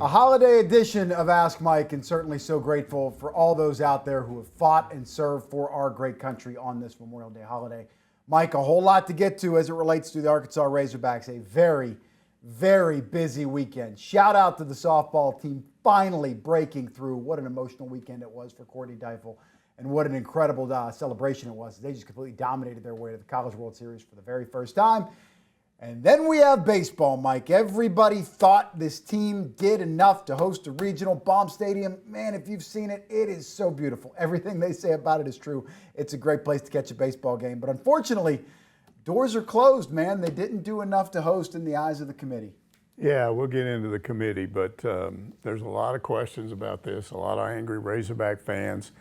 A holiday edition of Ask Mike, and certainly so grateful for all those out there who have fought and served for our great country on this Memorial Day holiday. Mike, a whole lot to get to as it relates to the Arkansas Razorbacks. A very, very busy weekend. Shout out to the softball team finally breaking through. What an emotional weekend it was for Courtney Deifel, and what an incredible celebration it was. They just completely dominated their way to the College World Series for the very first time. And then we have baseball, Mike. Everybody thought this team did enough to host a regional. Baum Stadium, man, if you've seen it, it is so beautiful. Everything they say about it is true. It's a great place to catch a baseball game. But unfortunately, doors are closed, man. They didn't do enough to host in the eyes of the committee. Yeah, we'll get into the committee, but there's a lot of questions about this, a lot of angry Razorback fans.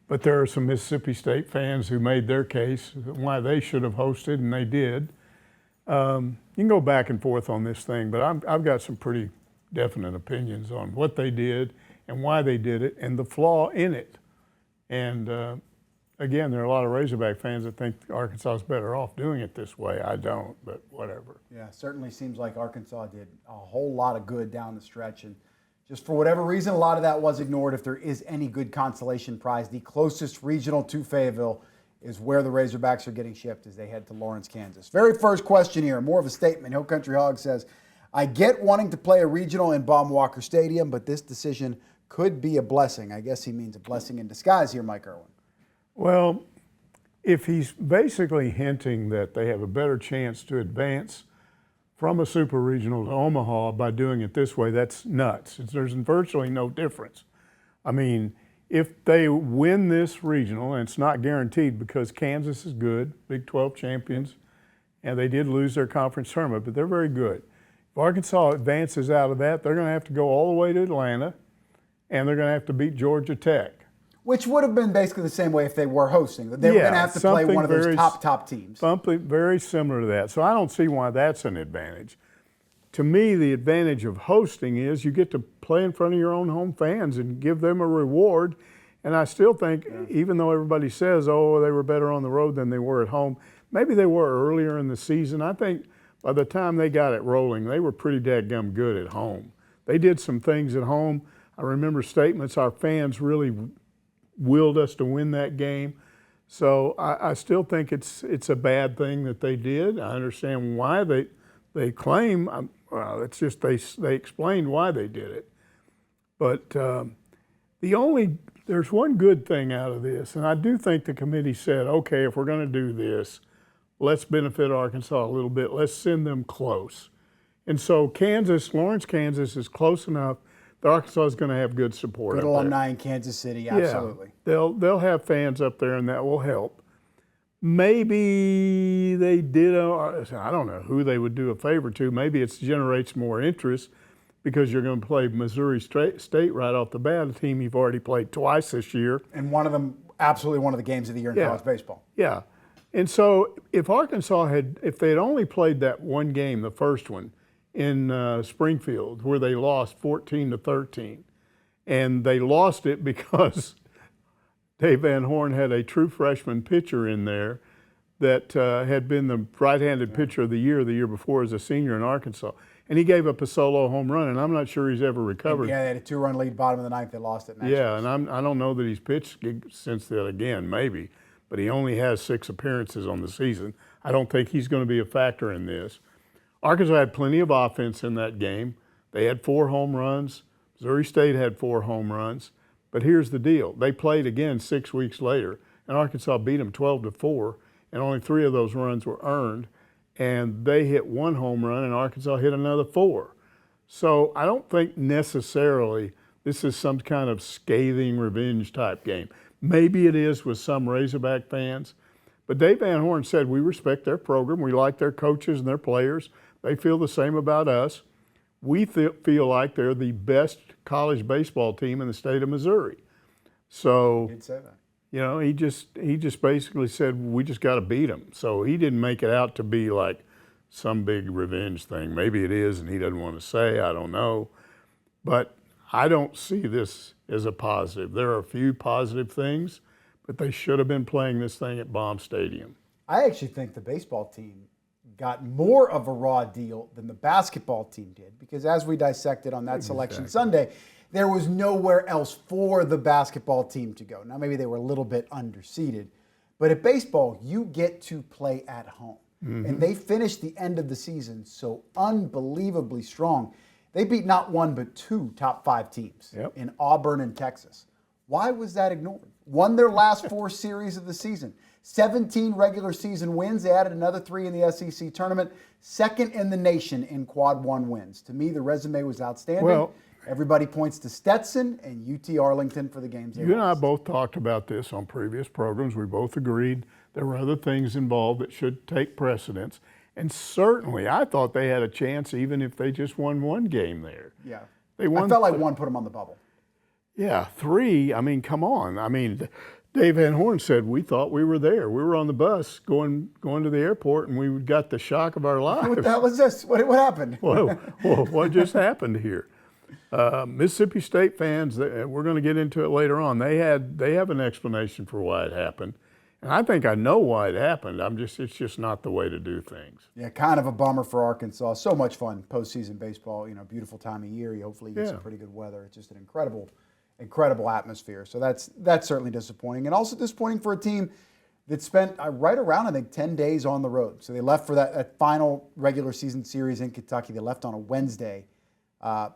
But there are some Mississippi State fans who made their case why they should have hosted, and they did. You can go back and forth on this thing, but I've got some pretty definite opinions on what they did and why they did it and the flaw in it. And again, there are a lot of Razorback fans that think Arkansas is better off doing it this way. I don't, but whatever. Yeah, certainly seems like Arkansas did a whole lot of good down the stretch. And just for whatever reason, a lot of that was ignored. If there is any good consolation prize, the closest regional to Fayetteville is where the Razorbacks are getting shipped as they head to Lawrence, Kansas. Very first question here, more of a statement. Hill Country Hog says, I get wanting to play a regional in Baum-Walker Stadium, but this decision could be a blessing. I guess he means a blessing in disguise here, Mike Irwin. Well, if he's basically hinting that they have a better chance to advance from a super regional to Omaha by doing it this way, that's nuts. There's virtually no difference. I mean, if they win this regional, and it's not guaranteed because Kansas is good, Big 12 champions, and they did lose their conference tournament, but they're very good. If Arkansas advances out of that, they're going to have to go all the way to Atlanta, and they're going to have to beat Georgia Tech. Which would have been basically the same way if they were hosting. They were going to have to play one of those top teams. Something very similar to that. So I don't see why that's an advantage. To me, the advantage of hosting is you get to play in front of your own home fans and give them a reward. And I still think, even though everybody says, oh, they were better on the road than they were at home, maybe they were earlier in the season. I think by the time they got it rolling, they were pretty dadgum good at home. They did some things at home. I remember statements, our fans really willed us to win that game. So I still think it's a bad thing that they did. I understand why they claim. It's just they explained why they did it. But there's one good thing out of this, and I do think the committee said, okay, if we're going to do this, let's benefit Arkansas a little bit. Let's send them close. And so Lawrence, Kansas is close enough that Arkansas is going to have good support. Good alumni in Kansas City, absolutely. Yeah, they'll have fans up there, and that will help. Maybe they did, I don't know who they would do a favor to. Maybe it generates more interest because you're going to play Missouri State right off the bat, a team you've already played twice this year. And one of them, absolutely one of the games of the year in college baseball. Yeah. And so if Arkansas if they had only played that one game, the first one, in Springfield, where they lost 14-13, and they lost it because Dave Van Horn had a true freshman pitcher in there that had been the right-handed pitcher of the year before as a senior in Arkansas. And he gave up a solo home run, and I'm not sure he's ever recovered. Yeah, they had a 2-run lead bottom of the ninth. They lost it. Yeah, and I don't know that he's pitched since then again, maybe. But he only has 6 appearances on the season. I don't think he's going to be a factor in this. Arkansas had plenty of offense in that game. They had 4 home runs. Missouri State had 4 home runs. But here's the deal. They played again 6 weeks later, and Arkansas beat them 12-4, and only 3 of those runs were earned. And they hit 1 home run, and Arkansas hit another 4. So I don't think necessarily this is some kind of scathing revenge type game. Maybe it is with some Razorback fans. But Dave Van Horn said, we respect their program. We like their coaches and their players. They feel the same about us. We feel like they're the best college baseball team in the state of Missouri. So, He did say that. You know, he just basically said, we just got to beat them. So he didn't make it out to be like some big revenge thing. Maybe it is, and he doesn't want to say, I don't know. But I don't see this as a positive. There are a few positive things, but they should have been playing this thing at Baum Stadium. I actually think the baseball team got more of a raw deal than the basketball team did, because as we dissected on that Selection Sunday, there was nowhere else for the basketball team to go. Now, maybe they were a little bit underseeded, but at baseball, you get to play at home. And they finished the end of the season so unbelievably strong. They beat not one but two top 5 teams in Auburn and Texas. Why was that ignored? Won their last 4 series of the season. 17 regular season wins. They added another 3 in the SEC tournament. Second in the nation in quad 1 wins. To me, the resume was outstanding. Well, everybody points to Stetson and UT Arlington for the games they You and I lost. both talked about this on previous programs. We both agreed there were other things involved that should take precedence. And certainly, I thought they had a chance even if they just won 1 game there. Yeah. They won I felt like 1 put them on the bubble. Yeah, 3, I mean, come on. I mean, Dave Van Horn said we thought we were there. We were on the bus going to the airport, and we got the shock of our lives. What the hell was this? What happened? Whoa, what just happened here? Mississippi State fans, we're going to get into it later on. They have an explanation for why it happened, and I think I know why it happened. It's just not the way to do things. Yeah, kind of a bummer for Arkansas. So much fun postseason baseball. Beautiful time of year. You hopefully get some pretty good weather. It's just an incredible atmosphere. So that's certainly disappointing, and also disappointing for a team that spent right around, I think, 10 days on the road. So they left for that final regular season series in Kentucky. They left on a Wednesday,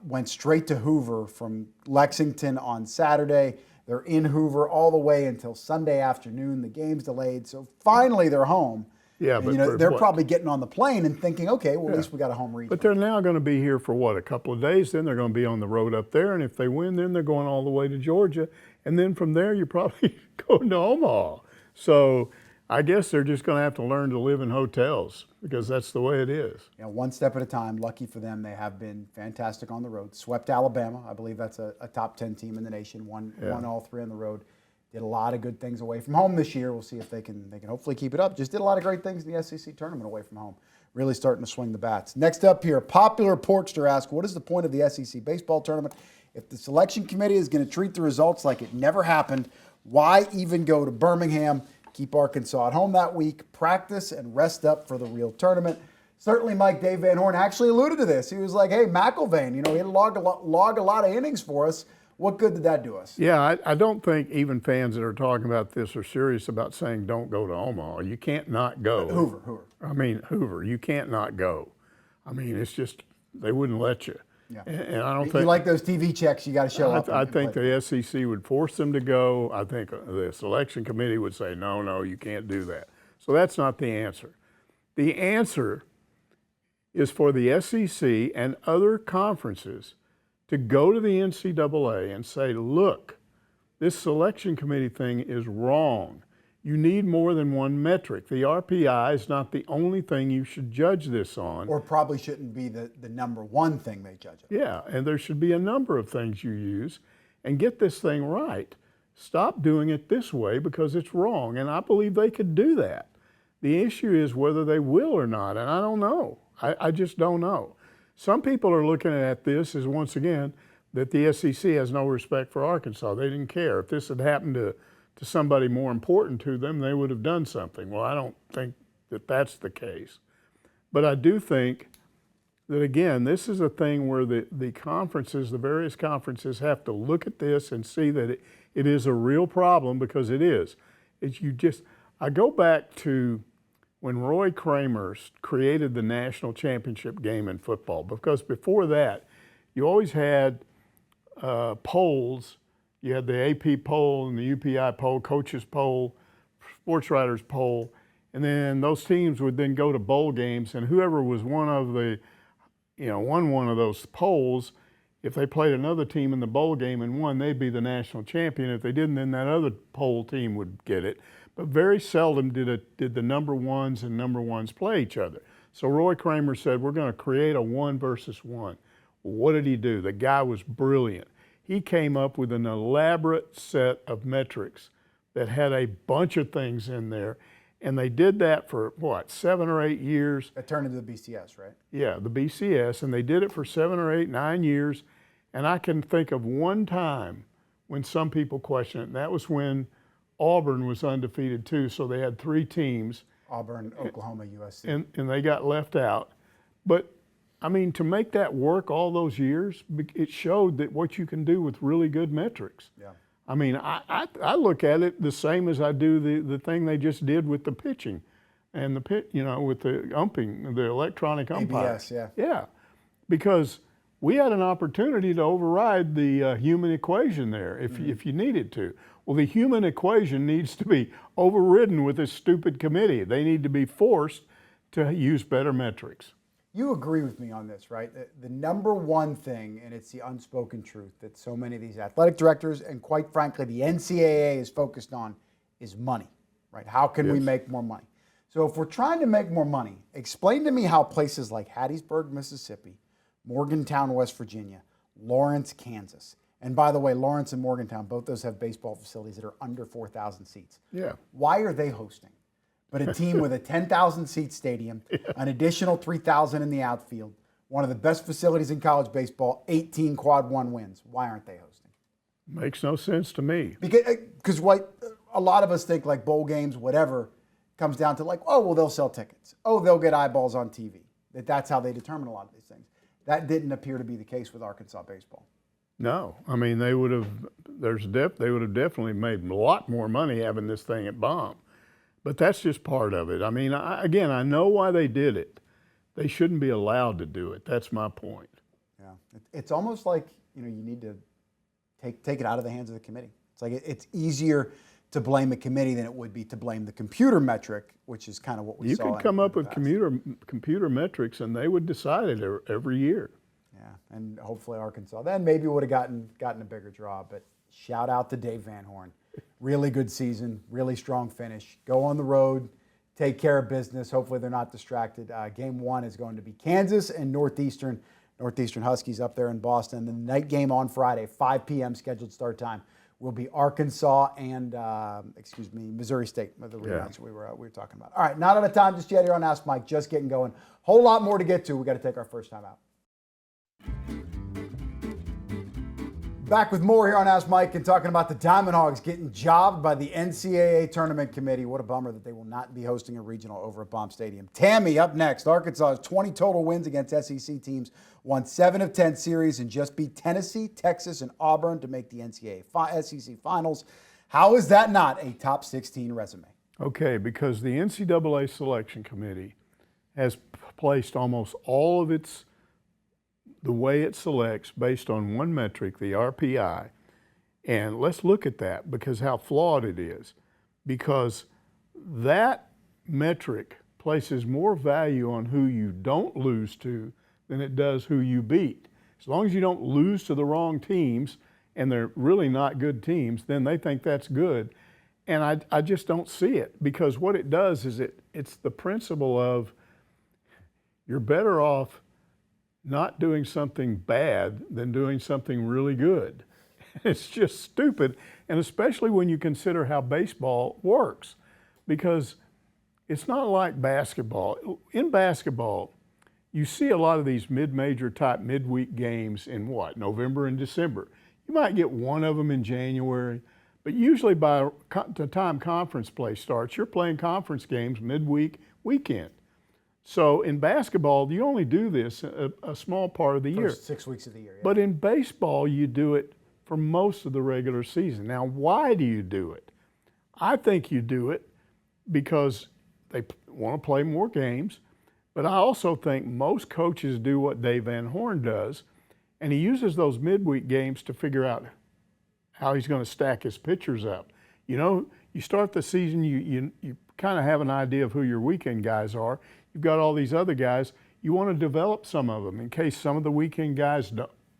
went straight to Hoover from Lexington on Saturday. They're in Hoover all the way until Sunday afternoon. The game's delayed, so finally they're home. Yeah, and, but they're probably getting on the plane and thinking, okay, well, at least we got a home region. But they're now going to be here for what, a couple of days? Then they're going to be on the road up there, and if they win, then they're going all the way to Georgia, and then from there you're probably going to Omaha. So I guess they're just going to have to learn to live in hotels because that's the way it is. One step at a time. Lucky for them, they have been fantastic on the road. Swept Alabama. I believe that's a top 10 team in the nation. Won all 3 on the road. Did a lot of good things away from home this year. We'll see if they can hopefully keep it up. Just did a lot of great things in the SEC tournament away from home. Really starting to swing the bats. Next up here, Popular Porkster asks, what is the point of the SEC baseball tournament? If the selection committee is going to treat the results like it never happened, why even go to Birmingham? Keep Arkansas at home that week, practice and rest up for the real tournament. Certainly, Mike, Dave Van Horn actually alluded to this. He was like, hey, McIlvain, he had to log a lot of innings for us. What good did that do us? Yeah, I don't think even fans that are talking about this are serious about saying don't go to Omaha. You can't not go. Hoover. I mean, Hoover, you can't not go. I mean, it's just, they wouldn't let you. Yeah. And I don't think. You like those TV checks, you got to show up. I think the SEC would force them to go. I think the selection committee would say, no, you can't do that. So that's not the answer. The answer is for the SEC and other conferences to go to the NCAA and say, look, this selection committee thing is wrong. You need more than one metric. The RPI is not the only thing you should judge this on. Or probably shouldn't be the number one thing they judge it. Yeah, and there should be a number of things you use and get this thing right. Stop doing it this way because it's wrong, and I believe they could do that. The issue is whether they will or not, and I don't know. I just don't know. Some people are looking at this as, once again, that the SEC has no respect for Arkansas. They didn't care. If this had happened to somebody more important to them, they would have done something. Well, I don't think that that's the case. But I do think that, again, this is a thing where the conferences, the various conferences, have to look at this and see that it is a real problem, because it is. I go back to when Roy Kramer created the national championship game in football, because before that, you always had polls. You had the AP poll and the UPI poll, coaches poll, sports writers poll, and then those teams would then go to bowl games, and whoever was one of the, won one of those polls, if they played another team in the bowl game and won, they'd be the national champion. If they didn't, then that other poll team would get it. But very seldom did the number ones and number ones play each other. So Roy Kramer said, we're going to create a 1 versus 1. Well, what did he do? The guy was brilliant. He came up with an elaborate set of metrics that had a bunch of things in there. And they did that for, 7 or 8 years. It turned into the BCS, right? Yeah, the BCS. And they did it for 7 or 8, 9 years. And I can think of one time when some people questioned it, and that was when Auburn was undefeated too. So they had 3 teams, Auburn, Oklahoma, USC. and they got left out. But I mean, to make that work all those years, it showed that what you can do with really good metrics. Yeah. I mean, I look at it the same as I do the thing they just did with the pitching and with the umping, the electronic umpire. ABS, yeah. Yeah, because we had an opportunity to override the human equation there if you needed to. Well, the human equation needs to be overridden with this stupid committee. They need to be forced to use better metrics. You agree with me on this, right? The number one thing, and it's the unspoken truth that so many of these athletic directors and quite frankly the NCAA is focused on is money, right? How can we make more money? So if we're trying to make more money, explain to me how places like Hattiesburg, Mississippi, Morgantown, West Virginia, Lawrence, Kansas, and by the way, Lawrence and Morgantown, both those have baseball facilities that are under 4,000 seats. Yeah. Why are they hosting? But a team with a 10,000 seat stadium, an additional 3,000 in the outfield, one of the best facilities in college baseball, 18 quad one wins. Why aren't they hosting? Makes no sense to me. Because what a lot of us think, like bowl games, whatever, comes down to like, oh, well, they'll sell tickets. Oh, they'll get eyeballs on TV. That's how they determine a lot of these things. That didn't appear to be the case with Arkansas baseball. No, I mean they would have definitely made a lot more money having this thing at Bomb. But that's just part of it. I mean, I know why they did it. They shouldn't be allowed to do it. That's my point. Yeah, it's almost like you need to take it out of the hands of the committee. It's like it's easier to blame a committee than it would be to blame the computer metric, which is kind of what we saw. You could come up with computer metrics, and they would decide it every year. Yeah, and hopefully Arkansas then maybe would have gotten a bigger draw. But shout out to Dave Van Horn. Really good season, really strong finish. Go on the road, take care of business. Hopefully they're not distracted. Game one is going to be Kansas and Northeastern. Northeastern Huskies up there in Boston. The night game on Friday, 5 p.m. scheduled start time, will be Arkansas and Missouri State. The rematch we were talking about. All right, not out of time just yet here on Ask Mike. Just getting going. Whole lot more to get to. We got to take our first time out. Back with more here on Ask Mike and talking about the Diamond Hogs getting jobbed by the NCAA Tournament Committee. What a bummer that they will not be hosting a regional over at Baum Stadium. Tammy up next. Arkansas has 20 total wins against SEC teams, won 7 of 10 series, and just beat Tennessee, Texas, and Auburn to make the NCAA SEC Finals. How is that not a top 16 resume? Okay, because the NCAA Selection Committee has placed almost all of the way it selects based on one metric, the RPI. And let's look at that because how flawed it is. Because that metric places more value on who you don't lose to than it does who you beat. As long as you don't lose to the wrong teams, and they're really not good teams, then they think that's good. And I just don't see it, because what it does is it's the principle of you're better off not doing something bad than doing something really good. It's just stupid, and especially when you consider how baseball works, because it's not like basketball. In basketball, you see a lot of these mid-major type midweek games in November and December. You might get one of them in January, but usually by the time conference play starts, you're playing conference games midweek, weekend. So in basketball, you only do this a small part of the year. First 6 weeks of the year. Yeah. But in baseball, you do it for most of the regular season. Now, why do you do it? I think you do it because they want to play more games, but I also think most coaches do what Dave Van Horn does, and he uses those midweek games to figure out how he's going to stack his pitchers up. You start the season, you kind of have an idea of who your weekend guys are. You've got all these other guys. You want to develop some of them in case some of the weekend guys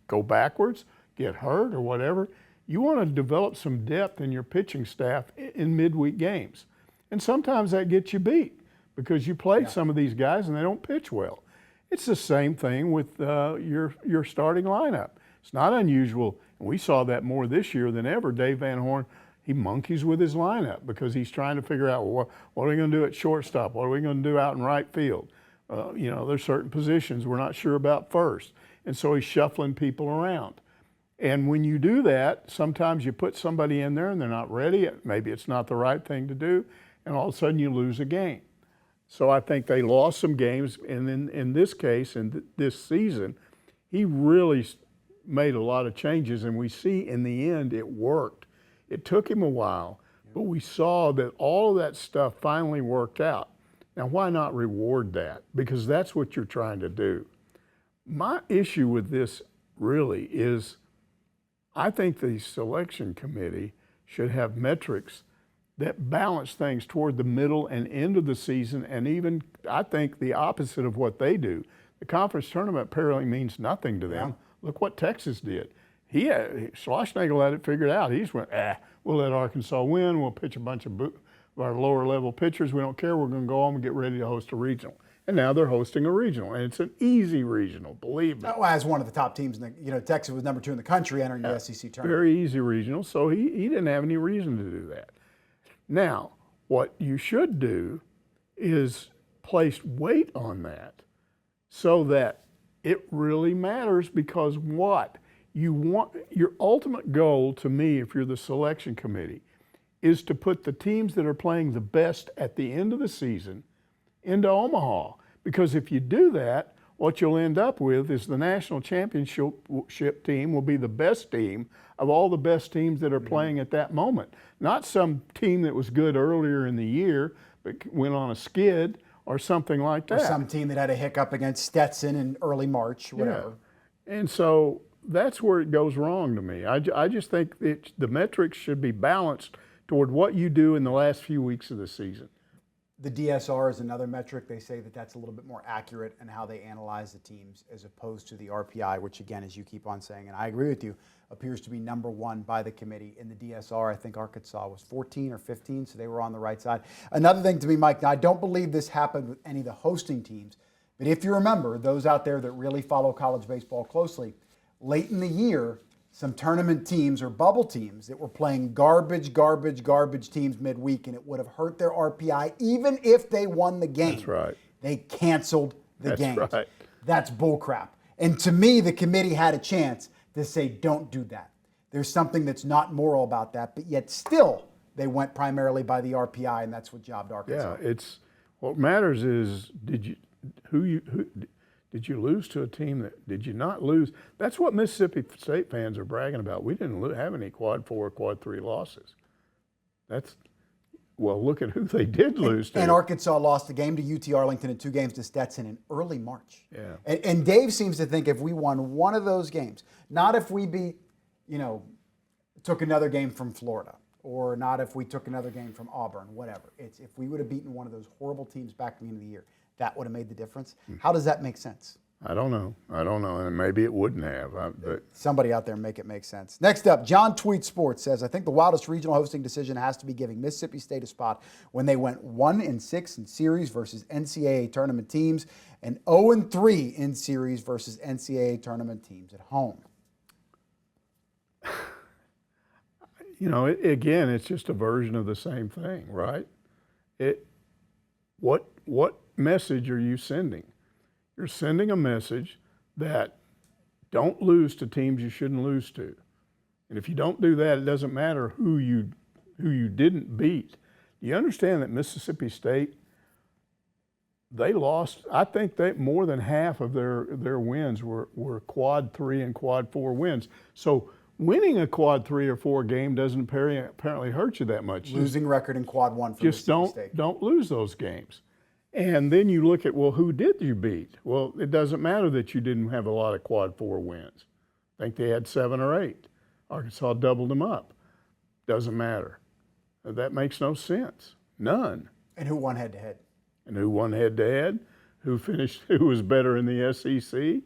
go backwards, get hurt or whatever. You want to develop some depth in your pitching staff in midweek games. And sometimes that gets you beat because you play some of these guys and they don't pitch well. It's the same thing with your starting lineup. It's not unusual, and we saw that more this year than ever. Dave Van Horn, he monkeys with his lineup because he's trying to figure out, well, what are we going to do at shortstop? What are we going to do out in right field? There's certain positions we're not sure about first. And so he's shuffling people around. And when you do that, sometimes you put somebody in there and they're not ready. Maybe it's not the right thing to do, and all of a sudden you lose a game. So I think they lost some games, and then in this case, in this season, he really made a lot of changes, and we see in the end it worked. It took him a while, but we saw that all of that stuff finally worked out. Now, why not reward that? Because that's what you're trying to do. My issue with this really is I think the selection committee should have metrics that balance things toward the middle and end of the season, and even, I think, the opposite of what they do. The conference tournament apparently means nothing to them. Yeah. Look what Texas did. Schlossnagle had it figured out. He just went, we'll let Arkansas win. We'll pitch a bunch of our lower level pitchers. We don't care. We're going to go home and get ready to host a regional. And now they're hosting a regional, and it's an easy regional, believe me. Well, as one of the top teams, Texas was number 2 in the country entering the SEC tournament. Very easy regional, so he didn't have any reason to do that. Now, what you should do is place weight on that so that it really matters, because what you want, your ultimate goal to me, if you're the selection committee, is to put the teams that are playing the best at the end of the season into Omaha. Because if you do that, what you'll end up with is the national championship team will be the best team of all the best teams that are playing at that moment. Not some team that was good earlier in the year but went on a skid or something like that. Or some team that had a hiccup against Stetson in early March, whatever. Yeah. And so that's where it goes wrong to me. I just think that the metrics should be balanced toward what you do in the last few weeks of the season. The DSR is another metric. They say that that's a little bit more accurate in how they analyze the teams as opposed to the RPI, which, again, as you keep on saying, and I agree with you, appears to be number 1 by the committee. In the DSR, I think Arkansas was 14 or 15, so they were on the right side. Another thing to me, Mike, now I don't believe this happened with any of the hosting teams, but if you remember, those out there that really follow college baseball closely, late in the year, some tournament teams or bubble teams that were playing garbage teams midweek, and it would have hurt their RPI even if they won the game. That's right. They canceled the game. That's right. That's bullcrap. And to me, the committee had a chance to say, don't do that. There's something that's not moral about that, but yet still they went primarily by the RPI, and that's what jobbed Arkansas. Yeah, what matters is did you lose to a team did you not lose? That's what Mississippi State fans are bragging about. We didn't have any quad 4, quad 3 losses. Well, look at who they did lose to. And Arkansas lost the game to UT Arlington and 2 games to Stetson in early March. Yeah. And Dave seems to think if we won one of those games, not if we took another game from Florida, or not if we took another game from Auburn, whatever. It's if we would have beaten one of those horrible teams back at the end of the year, that would have made the difference. How does that make sense? I don't know, and maybe it wouldn't have. But somebody out there make it make sense. Next up, John Tweet Sports says, I think the wildest regional hosting decision has to be giving Mississippi State a spot when they went 1-6 in series versus NCAA tournament teams and 0-3 in series versus NCAA tournament teams at home. Again, it's just a version of the same thing, right? What message are you sending? You're sending a message that don't lose to teams you shouldn't lose to. And if you don't do that, it doesn't matter who you didn't beat. You understand that Mississippi State, they lost, I think more than half of their wins were quad 3 and quad 4 wins. So winning a quad 3 or 4 game doesn't apparently hurt you that much. Losing record in quad 1 for Mississippi State. Don't lose those games. And then you look at, well, who did you beat? Well, it doesn't matter that you didn't have a lot of quad 4 wins. I think they had 7 or 8. Arkansas doubled them up. Doesn't matter. That makes no sense. None. And who won head-to-head? And who won head-to-head? Who was better in the SEC?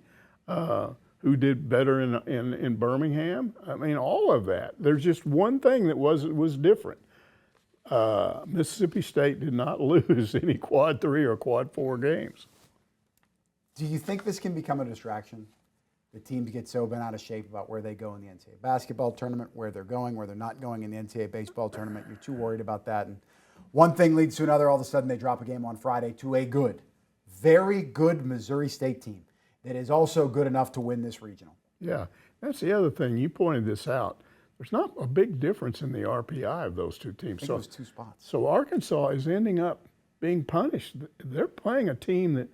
Who did better in Birmingham? I mean, all of that. There's just one thing that was different. Mississippi State did not lose any quad 3 or quad 4 games. Do you think this can become a distraction? The teams get so bent out of shape about where they go in the NCAA basketball tournament, where they're going, where they're not going in the NCAA baseball tournament. You're too worried about that. And one thing leads to another. All of a sudden, they drop a game on Friday to a very good Missouri State team that is also good enough to win this regional. Yeah, that's the other thing. You pointed this out. There's not a big difference in the RPI of those two teams. I think it was 2 spots. So Arkansas is ending up being punished. They're playing a team that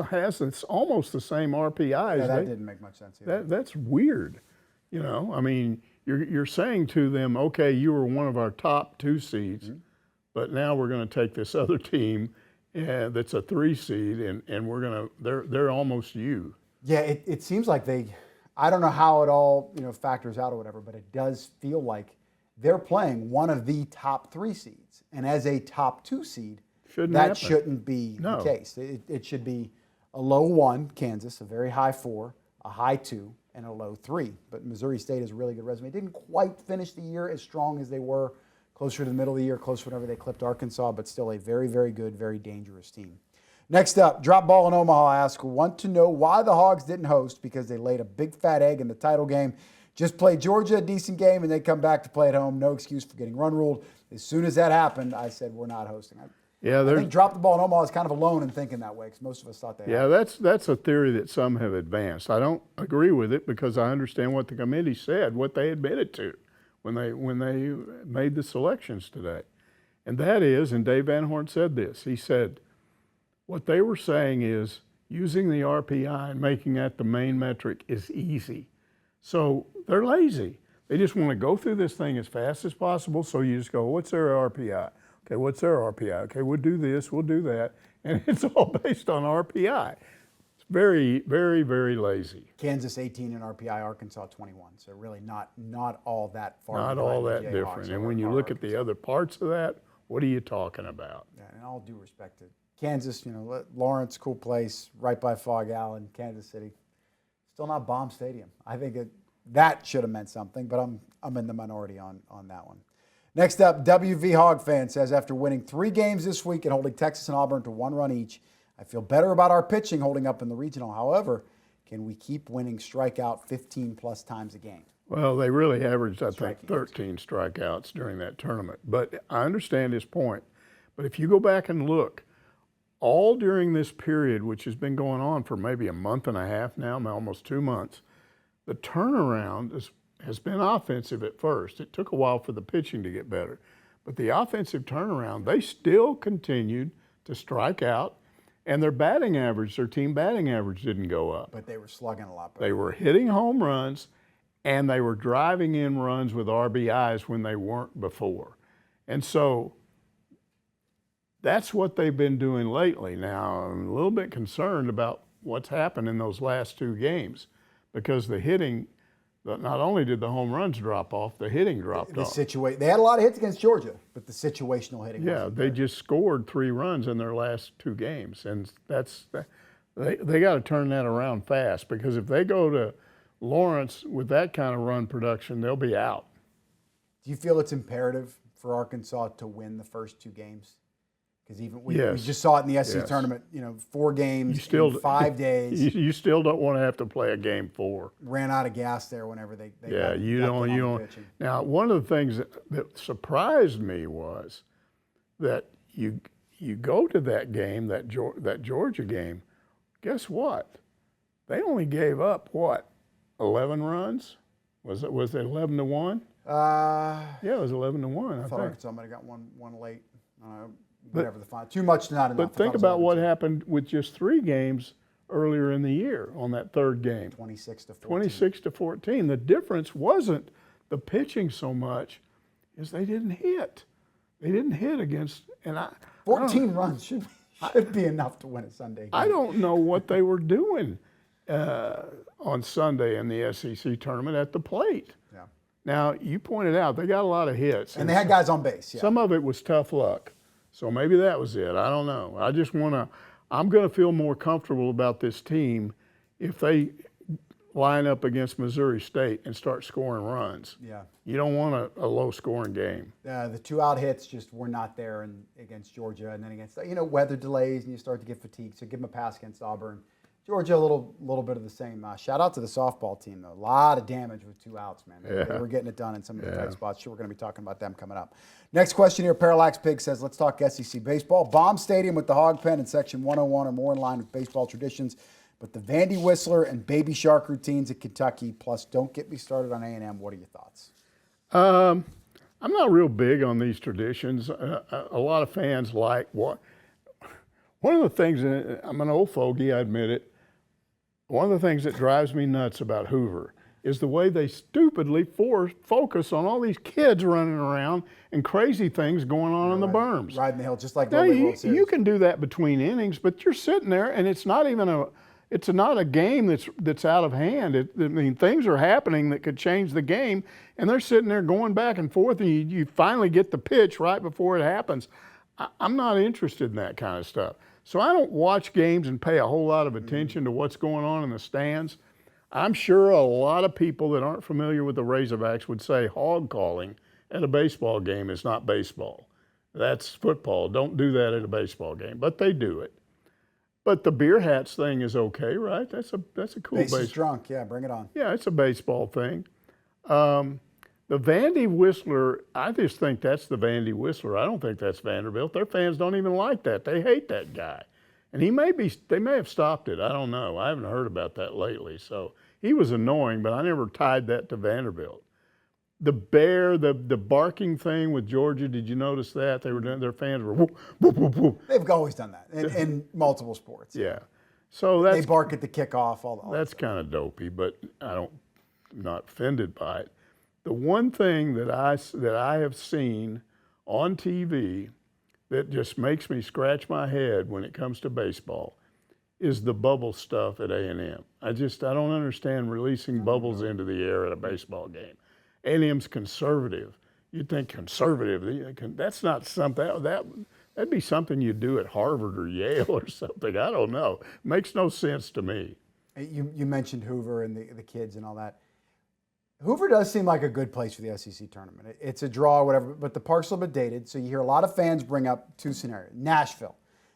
has it's almost the same RPI. Yeah, that didn't make much sense either. That's weird. I mean, you're saying to them, okay, you were one of our top 2 seeds, but now we're going to take this other team that's a 3 seed, and we're going to they're almost you. Yeah, it seems like I don't know how it all factors out or whatever, but it does feel like they're playing one of the top 3 seeds, and as a top 2 seed, shouldn't be the case. It should be a low 1, Kansas, a very high 4, a high 2, and a low 3. But Missouri State has a really good resume. Didn't quite finish the year as strong as they were closer to the middle of the year, closer whenever they clipped Arkansas, but still a very, very good, very dangerous team. Next up, Drop Ball in Omaha asks, want to know why the Hogs didn't host because they laid a big fat egg in the title game. Just played Georgia, a decent game, and they come back to play at home. No excuse for getting run ruled. As soon as that happened, I said, we're not hosting. I think Drop the Ball in Omaha is kind of alone in thinking that way because most of us thought they had. That's a theory that some have advanced. I don't agree with it because I understand what the committee said, what they admitted to when they made the selections today. And that is, and Dave Van Horn said this, he said, what they were saying is using the RPI and making that the main metric is easy. So they're lazy. They just want to go through this thing as fast as possible. So you just go, what's their RPI? Okay, what's their RPI? Okay, we'll do this, we'll do that. And it's all based on RPI. It's very, very, very lazy. Kansas 18 in RPI, Arkansas 21. So really not all that far. Not all that different. And when you look at the other parts of that, what are you talking about? Yeah, and all due respect to Kansas, Lawrence, cool place, right by Fog Allen, Kansas City. Still not bomb stadium. I think that should have meant something, but I'm in the minority on that one. Next up, WV Hog fan says, after winning 3 games this week and holding Texas and Auburn to 1 run each, I feel better about our pitching holding up in the regional. However, can we keep winning strikeout 15-plus times a game? Well, they really averaged, I think, 13 strikeouts during that tournament. But I understand his point. But if you go back and look, all during this period, which has been going on for maybe a month and a half now, almost 2 months, the turnaround has been offensive at first. It took a while for the pitching to get better. But the offensive turnaround, they still continued to strike out, and their team batting average didn't go up. But they were slugging a lot better. They were hitting home runs, and they were driving in runs with RBIs when they weren't before. And so that's what they've been doing lately. Now, I'm a little bit concerned about what's happened in those last 2 games because the hitting, not only did the home runs drop off, the hitting dropped off. They had a lot of hits against Georgia, but the situational hitting wasn't they there. just scored 3 runs in their last 2 games, and they got to turn that around fast because if they go to Lawrence with that kind of run production, they'll be out. Do you feel it's imperative for Arkansas to win the first 2 games? Because even we just saw it in the SEC tournament, 4 games in 5 days. You still don't want to have to play a game 4. Ran out of gas there whenever they you don't. Now, one of the things that surprised me was that you go to that game, that Georgia game. Guess what? They only gave up 11 runs? Was it 11-1? Yeah, it was 11-1. I thought Arkansas might have got one late. Whatever the final. Too much, not enough. But think about what happened with just 3 games earlier in the year on that 3rd game. 26-14. The difference wasn't the pitching so much as they didn't hit. They didn't hit against 14 runs should be enough to win a Sunday game. I don't know what they were doing on Sunday in the SEC tournament at the plate. Yeah. Now, you pointed out they got a lot of hits. And they had guys on base. Yeah. Some of it was tough luck. So maybe that was it. I don't know. I'm going to feel more comfortable about this team if they line up against Missouri State and start scoring runs. Yeah. You don't want a low-scoring game. The 2-out hits just were not there against Georgia, and then against weather delays, and you start to get fatigued. So give them a pass against Auburn. Georgia, a little bit of the same. Shout out to the softball team, though. A lot of damage with 2 outs, man. They were getting it done in some of the tight spots. Sure, we're going to be talking about them coming up. Next question here, Parallax Pig says, let's talk SEC baseball. Bomb Stadium with the Hog Pen in Section 101 are more in line with baseball traditions, but the Vandy Whistler and Baby Shark routines at Kentucky, plus don't get me started on A&M. What are your thoughts? I'm not real big on these traditions. A lot of fans like One of the things, and I'm an old fogey, I admit it, one of the things that drives me nuts about Hoover is the way they stupidly focus on all these kids running around and crazy things going on in the berms. Riding the hill, just like Now, the World Series. you can do that between innings, but you're sitting there and it's not even it's not a game that's out of hand. I mean, things are happening that could change the game, and they're sitting there going back and forth, and you finally get the pitch right before it happens. I'm not interested in that kind of stuff. So I don't watch games and pay a whole lot of attention to what's going on in the stands. I'm sure a lot of people that aren't familiar with the Razorbacks would say hog calling at a baseball game is not baseball. That's football. Don't do that at a baseball game, but they do it. But the beer hats thing is okay, right? That's a cool Bases baseball. drunk, yeah, bring it on. Yeah, it's a baseball thing. The Vandy Whistler, I just think that's the Vandy Whistler. I don't think that's Vanderbilt. Their fans don't even like that. They hate that guy. And they may have stopped it. I don't know. I haven't heard about that lately. So he was annoying, but I never tied that to Vanderbilt. The bear, the barking thing with Georgia, did you notice that? Their fans were whoop, whoop, whoop, whoop. They've always done that in multiple sports. Yeah. So they bark at the kickoff. All that's kind of dopey, but I'm not offended by it. The one thing that I have seen on TV that just makes me scratch my head when it comes to baseball is the bubble stuff at A&M. I don't understand releasing bubbles into the air at a baseball game. A&M's conservative. You'd think conservative, that's not something, that'd be something you'd do at Harvard or Yale or something. I don't know. Makes no sense to me. You mentioned Hoover and the kids and all that. Hoover does seem like a good place for the SEC tournament. It's a draw or whatever, but the park's a little bit dated, so you hear a lot of fans bring up two scenarios. Nashville.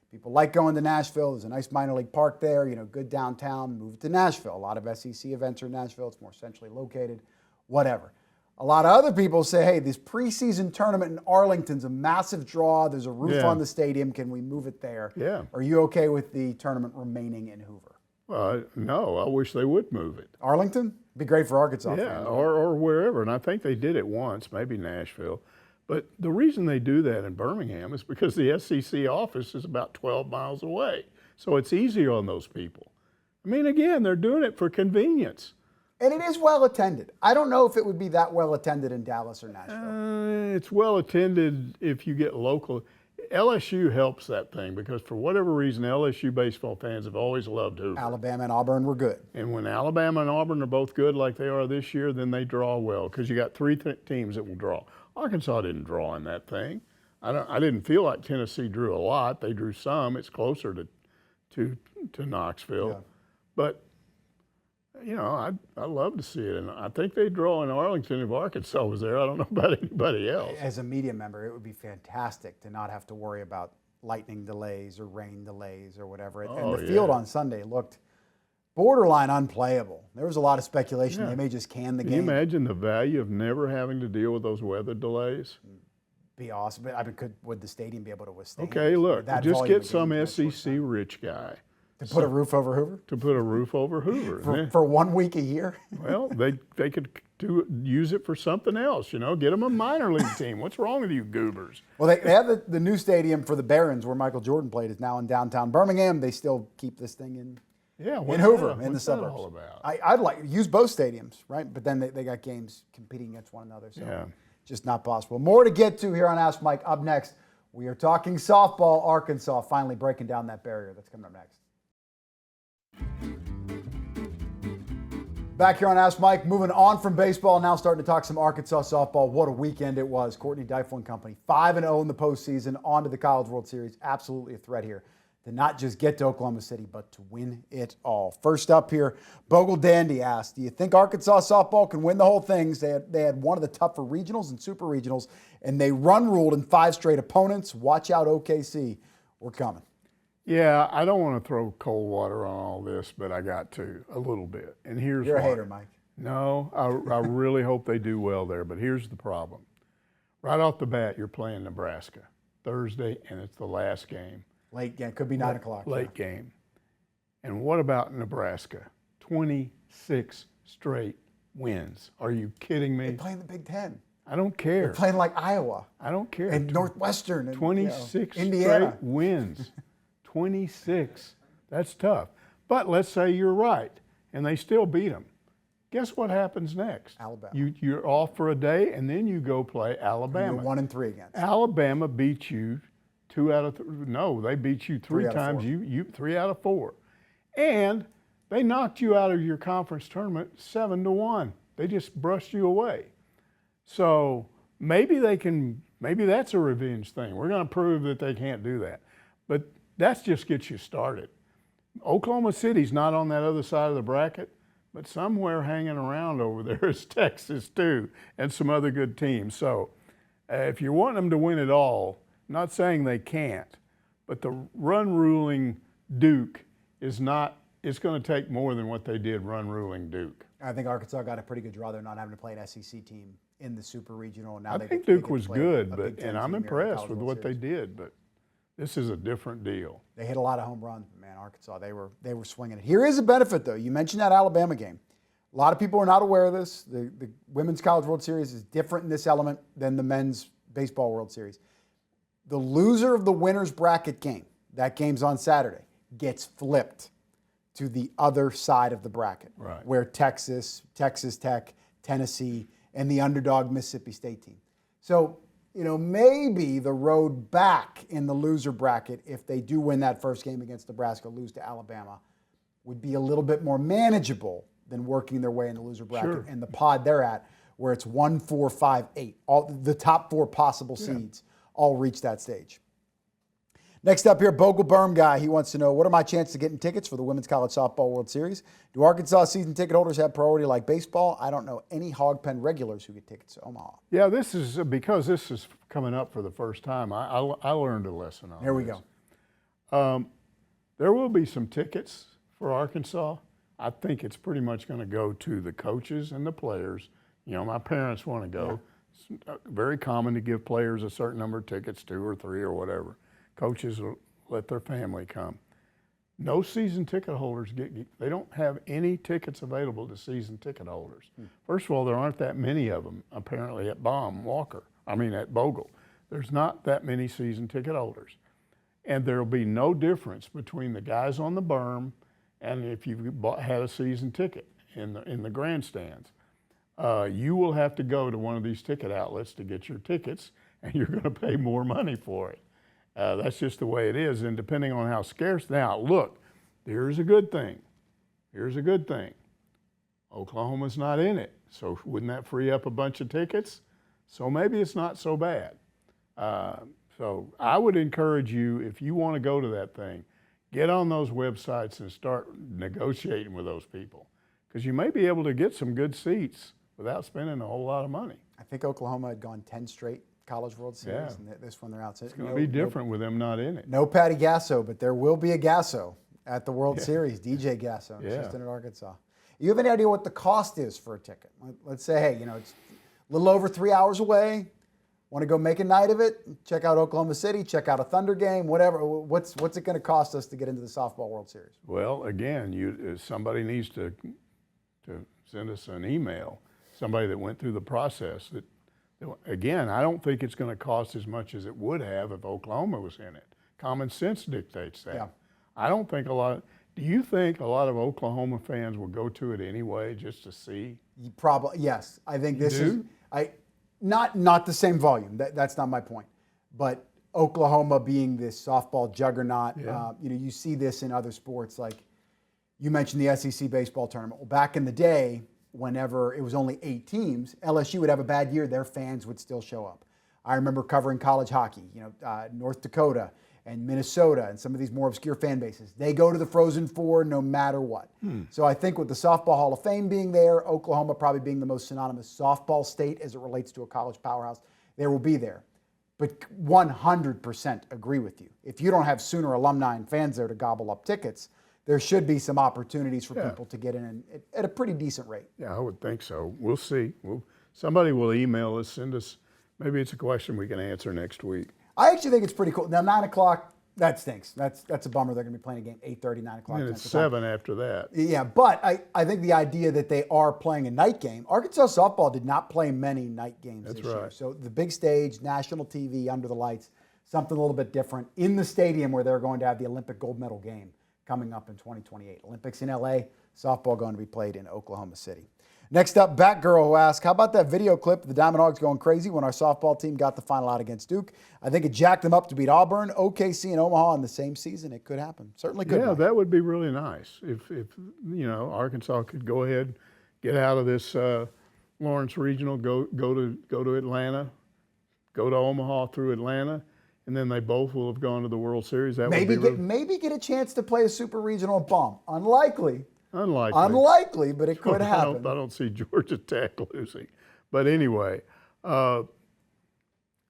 People like going to Nashville. There's a nice minor league park there, good downtown. Move to Nashville. A lot of SEC events are in Nashville. It's more centrally located, whatever. A lot of other people say, hey, this preseason tournament in Arlington's a massive draw. There's a roof on the stadium. Can we move it there? Yeah. Are you okay with the tournament remaining in Hoover? No, I wish they would move it. Arlington? Be great for Arkansas. Yeah, or wherever. And I think they did it once, maybe Nashville. But the reason they do that in Birmingham is because the SEC office is about 12 miles away. So it's easier on those people. I mean, again, they're doing it for convenience. And it is well attended. I don't know if it would be that well attended in Dallas or Nashville. It's well attended if you get local. LSU helps that thing because for whatever reason, LSU baseball fans have always loved Hoover. Alabama and Auburn were good. And when Alabama and Auburn are both good like they are this year, then they draw well because you got three teams that will draw. Arkansas didn't draw in that thing. I didn't feel like Tennessee drew a lot. They drew some. It's closer to Knoxville. Yeah. But, I'd love to see it. And I think they'd draw in Arlington if Arkansas was there. I don't know about anybody else. As a media member, it would be fantastic to not have to worry about lightning delays or rain delays or whatever. And the field on Sunday looked borderline unplayable. There was a lot of speculation they may just can the game. Can you imagine the value of never having to deal with those weather delays? Be awesome. But would the stadium be able to withstand? Okay, look, just get some SEC rich guy. To put a roof over Hoover? To put a roof over Hoover. For 1 week a year? Well, they could use it for something else, get them a minor league team. What's wrong with you goobers? Well, they have the new stadium for the Barons where Michael Jordan played is now in downtown Birmingham. They still keep this thing in Hoover, in the suburbs. What's that all about? I'd like use both stadiums, right? But then they got games competing against one another, so just not possible. More to get to here on Ask Mike. Up next, we are talking softball. Arkansas finally breaking down that barrier. That's coming up next. Back here on Ask Mike, moving on from baseball, now starting to talk some Arkansas softball. What a weekend it was. Courtney Deifel and company, 5-0 in the postseason, on to the College World Series. Absolutely a threat here to not just get to Oklahoma City, but to win it all. First up here, Bogle Dandy asked, do you think Arkansas softball can win the whole thing? They had one of the tougher regionals and super regionals, and they run-ruled in 5 straight opponents. Watch out, OKC. We're coming. Yeah, I don't want to throw cold water on all this, but I got to a little bit. And here's why. You're a hater, Mike. No, I really hope they do well there, but here's the problem. Right off the bat, you're playing Nebraska Thursday, and it's the last game. Late game. Could be 9 o'clock. Late game. And what about Nebraska? 26 straight wins. Are you kidding me? They're playing the Big Ten. I don't care. They're playing like Iowa. I don't care. And Northwestern. And 26 Indiana. straight wins. 26. That's tough. But let's say you're right, and they still beat them. Guess what happens next? Alabama. You're off for a day, and then you go play Alabama. You're 1-3 against. Alabama beat you 2 out of no, they beat you three out of times. 4. You 3 out of 4, and they knocked you out of your conference tournament 7-1. They just brushed you away. So maybe they can. Maybe that's a revenge thing. We're going to prove that they can't do that, but that just gets you started. Oklahoma City's not on that other side of the bracket, but somewhere hanging around over there is Texas too, and some other good teams. So if you want them to win it all, not saying they can't, but the run ruling Duke is not. It's going to take more than what they did run ruling Duke. I think Arkansas got a pretty good draw. They're not having to play an SEC team in the Super Regional. Now I think Duke was good, and I'm impressed with what they did. But this is a different deal. They hit a lot of home runs, man. Arkansas, they were swinging it. Here is a benefit, though. You mentioned that Alabama game. A lot of people are not aware of this. The Women's College World Series is different in this element than the Men's Baseball World Series. The loser of the winner's bracket game, that game's on Saturday, gets flipped to the other side of the bracket, right, where Texas Tech, Tennessee, and the underdog Mississippi State team. So, maybe the road back in the loser bracket, if they do win that first game against Nebraska, lose to Alabama, would be a little bit more manageable than working their way in the loser bracket. Sure. And the pod they're at, where it's 1, 4, 5, 8. All the top 4 possible seeds all reach that stage. Next up here, Bogle Berm guy. He wants to know, what are my chances of getting tickets for the Women's College Softball World Series? Do Arkansas season ticket holders have priority like baseball? I don't know any Hog Pen regulars who get tickets to Omaha. Yeah, this is because this is coming up for the first time. I learned a lesson on this. Here we go. There will be some tickets for Arkansas. I think it's pretty much going to go to the coaches and the players. My parents want to go. Yeah. It's very common to give players a certain number of tickets, 2 or 3 or whatever. Coaches will let their family come. No season ticket holders they don't have any tickets available to season ticket holders. First of all, there aren't that many of them apparently at at Bogle. There's not that many season ticket holders. And there'll be no difference between the guys on the berm and if you've had a season ticket in the grandstands. You will have to go to one of these ticket outlets to get your tickets, and you're going to pay more money for it. That's just the way it is, and depending on how scarce. Now, look, here's a good thing. Oklahoma's not in it, so wouldn't that free up a bunch of tickets? So maybe it's not so bad. So I would encourage you, if you want to go to that thing, get on those websites and start negotiating with those people, because you may be able to get some good seats without spending a whole lot of money. I think Oklahoma had gone 10 straight College World Series, and this one they're out. It's going to be different with them not in it. No Patty Gasso, but there will be a Gasso at the World Series, DJ Gasso, assistant at Arkansas. You have any idea what the cost is for a ticket? Let's say, hey, it's a little over 3 hours away. Want to go make a night of it? Check out Oklahoma City, check out a Thunder game, whatever. What's it going to cost us to get into the Softball World Series? Well, again, somebody needs to send us an email, somebody that went through the process. Again, I don't think it's going to cost as much as it would have if Oklahoma was in it. Common sense dictates that. Yeah. I don't think do you think a lot of Oklahoma fans will go to it anyway just to see? Probably, yes. I think this is not the same volume. That's not my point. But Oklahoma being this softball juggernaut, you see this in other sports. Like you mentioned the SEC baseball tournament. Well, back in the day, whenever it was only 8 teams, LSU would have a bad year, their fans would still show up. I remember covering college hockey, North Dakota and Minnesota and some of these more obscure fan bases. They go to the Frozen Four no matter what. So I think with the Softball Hall of Fame being there, Oklahoma probably being the most synonymous softball state as it relates to a college powerhouse, they will be there. But 100% agree with you. If you don't have Sooner alumni and fans there to gobble up tickets, there should be some opportunities for people to get in at a pretty decent rate. Yeah, I would think so. We'll see. Somebody will email us, send us. Maybe it's a question we can answer next week. I actually think it's pretty cool. Now, 9 o'clock, that stinks. That's a bummer. They're going to be playing a game 8:30, 9 o'clock. And it's 7 after that. Yeah, but I think the idea that they are playing a night game, Arkansas softball did not play many night games this year. So the big stage, national TV, under the lights, something a little bit different in the stadium where they're going to have the Olympic gold medal game coming up in 2028. Olympics in LA, softball going to be played in Oklahoma City. Next up, Batgirl, who asked, how about that video clip of the Diamond Hogs going crazy when our softball team got the final out against Duke? I think it jacked them up to beat Auburn, OKC, and Omaha in the same season. It could happen. Certainly could. Yeah, that would be really nice if Arkansas could go ahead, get out of this Lawrence Regional, go to Atlanta, go to Omaha through Atlanta, and then they both will have gone to the World Series. That maybe would be maybe get a chance to play a super regional bump. Unlikely, but it could happen. I don't see Georgia Tech losing. But anyway, I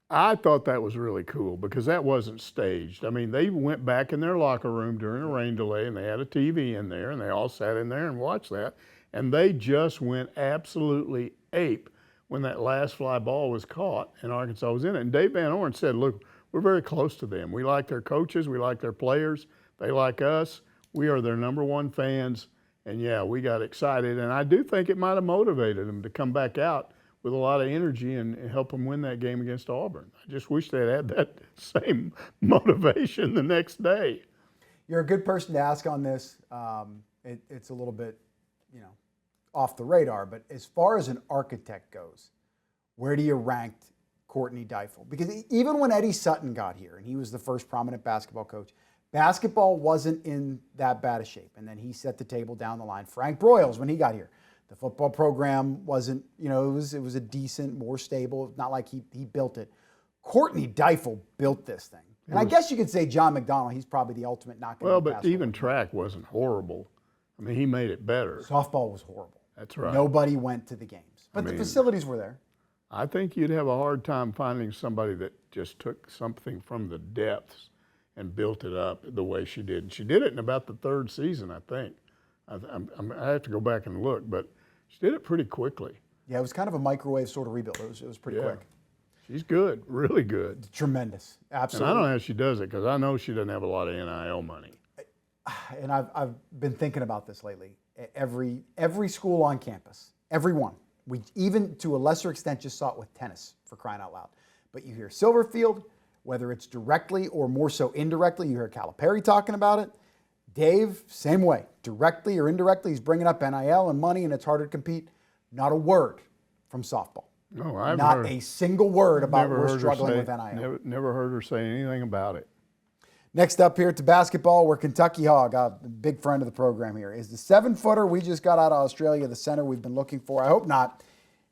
thought that was really cool because that wasn't staged. I mean, they went back in their locker room during a rain delay, and they had a TV in there, and they all sat in there and watched that, and they just went absolutely ape when that last fly ball was caught and Arkansas was in it. And Dave Van Orn said, look, we're very close to them. We like their coaches. We like their players. They like us. We are their #1 fans. And, yeah, we got excited. And I do think it might have motivated them to come back out with a lot of energy and help them win that game against Auburn. I just wish they'd had that same motivation the next day. You're a good person to ask on this. It's a little bit, off the radar. But as far as an architect goes, where do you rank Courtney Deifel? Because even when Eddie Sutton got here, and he was the first prominent basketball coach, basketball wasn't in that bad a shape. And then he set the table down the line. Frank Broyles, when he got here, the football program wasn't, it was a decent, more stable. Not like he built it. Courtney Deifel built this thing. And I guess you could say John McDonald, he's probably the ultimate knock. Well, but even track wasn't horrible. I mean, he made it better. Softball was horrible. That's right. Nobody went to the games. But the facilities were there. I think you'd have a hard time finding somebody that just took something from the depths and built it up the way she did. And she did it in about the third season, I think. I have to go back and look, but she did it pretty quickly. Yeah, it was kind of a microwave sort of rebuild. It was pretty quick. She's good, really good. Tremendous, absolutely. And I don't know how she does it because I know she doesn't have a lot of NIL money. And I've been thinking about this lately. Every school on campus, every one, we even to a lesser extent just saw it with tennis, for crying out loud. But you hear Silverfield, whether it's directly or more so indirectly, you hear Calipari talking about it. Dave, same way, directly or indirectly, he's bringing up NIL and money, and it's harder to compete. Not a word from softball. No, I've not heard, a single word about we're struggling with NIL. Never heard her say anything about it. Next up here to basketball, we're Kentucky Hog, a big friend of the program here. Is the 7-footer we just got out of Australia the center we've been looking for? I hope not.